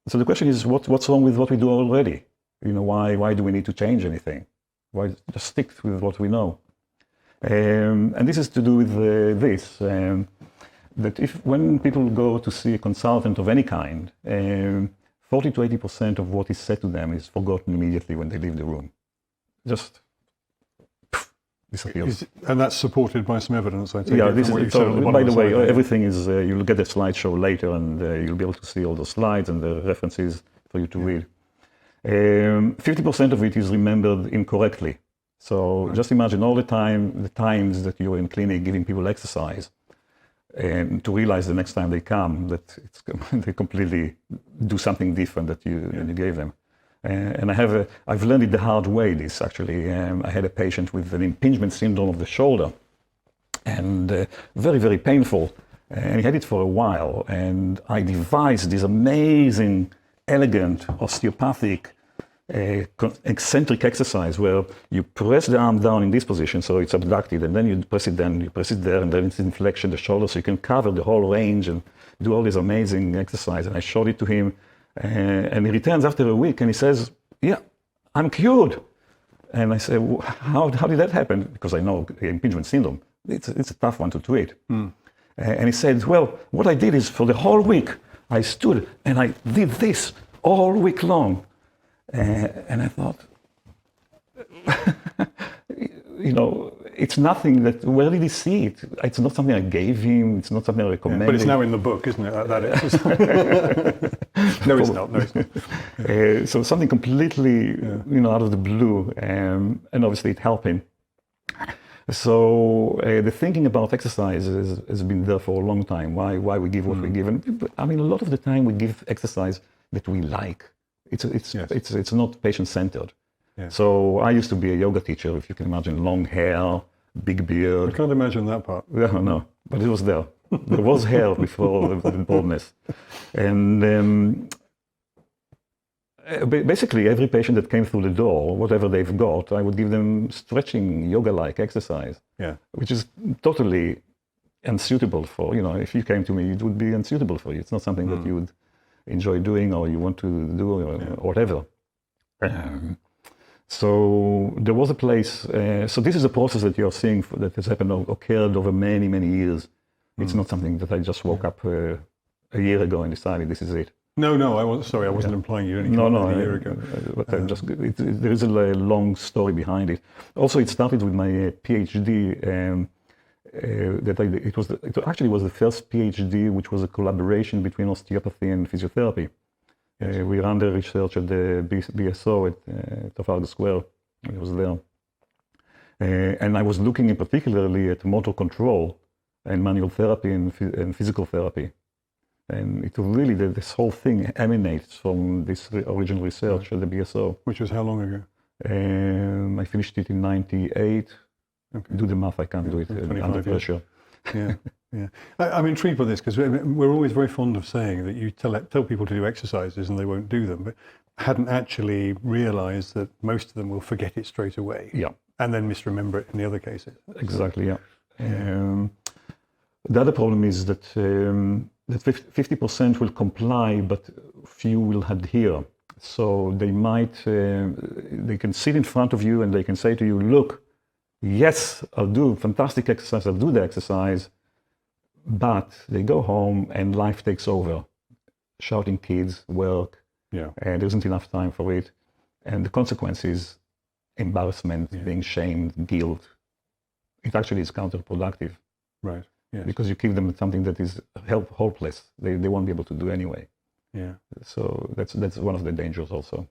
So the question is, what's wrong with what we do already? Why do we need to change anything? Why just stick with what we know? And this is to do with this, that when people go to see a consultant of any kind, 40 to 80% of what is said to them is forgotten immediately when they leave the room. Just disappears. And that's supported by some evidence, I take Yeah, it, this from what is, you've said on the by bottom the of way, slide. everything is, you'll get a slideshow later, and you'll be able to see all the slides and the references for you to read. 50% of it is remembered incorrectly. So just imagine all the times that you're in clinic giving people exercise, and to realize the next time they come that they completely do something different that you gave them. And I've learned it the hard way, this actually. I had a patient with an impingement syndrome of the shoulder, and very, very painful. And he had it for a while, and I devised this amazing, elegant, osteopathic, eccentric exercise where you press the arm down in this position so it's abducted, and then you press it there, and then it's in flexion the shoulder, so you can cover the whole range and do all this amazing exercise. And I showed it to him, and he returns after a week and he says, "Yeah, I'm cured." And I said, how did that happen? Because I know impingement syndrome, it's a tough one to treat. And he said, "Well, what I did is for the whole week I stood and I did this all week long." And I thought, it's nothing that, where did he see it? It's not something I gave him, it's not something I recommended. But it's now in the book, isn't it, that exercise? No, it's not. So something completely, out of the blue, and obviously it helped him. So the thinking about exercise has been there for a long time. Why we give what we give. And I mean, a lot of the time we give exercise that we like. It's not patient-centered. Yeah. So I used to be a yoga teacher, if you can imagine, long hair, big beard. I can't imagine that part. Yeah, no, but it was there. There was hair before the baldness. And basically every patient that came through the door, whatever they've got, I would give them stretching, yoga-like exercise, which is totally unsuitable for, if you came to me, it would be unsuitable for you. It's not something that you would enjoy doing or you want to do or whatever. So there was a place, so this is a process that you're seeing that has occurred over many, many years. It's not something that I just woke up a year ago and decided this is it. No, I wasn't implying you only a year ago. But there is a long story behind it. Also, it started with my PhD. It actually was the first PhD, which was a collaboration between osteopathy and physiotherapy. We ran the research at the BSO at Trafalgar Square. I was there. And I was looking particularly at motor control and manual therapy and physical therapy. And it really, this whole thing emanates from this original research at the BSO. Which was how long ago? I finished it in 98. Okay. Do the math, I can't do it under pressure. Yeah. I'm intrigued by this because we're always very fond of saying that you tell people to do exercises and they won't do them, but hadn't actually realized that most of them will forget it straight away. Yeah. And then misremember it in the other cases. Exactly, yeah. The other problem is that 50% will comply, but few will adhere. So they they can sit in front of you and they can say to you, "Look, yes, I'll do fantastic exercise, I'll do the exercise," but they go home and life takes over. Shouting kids, work, and there isn't enough time for it. And the consequence is embarrassment, being shamed, guilt. It actually is counterproductive. Right. Yes. Because you give them something that is hopeless. They won't be able to do anyway. Yeah. So that's one of the dangers also.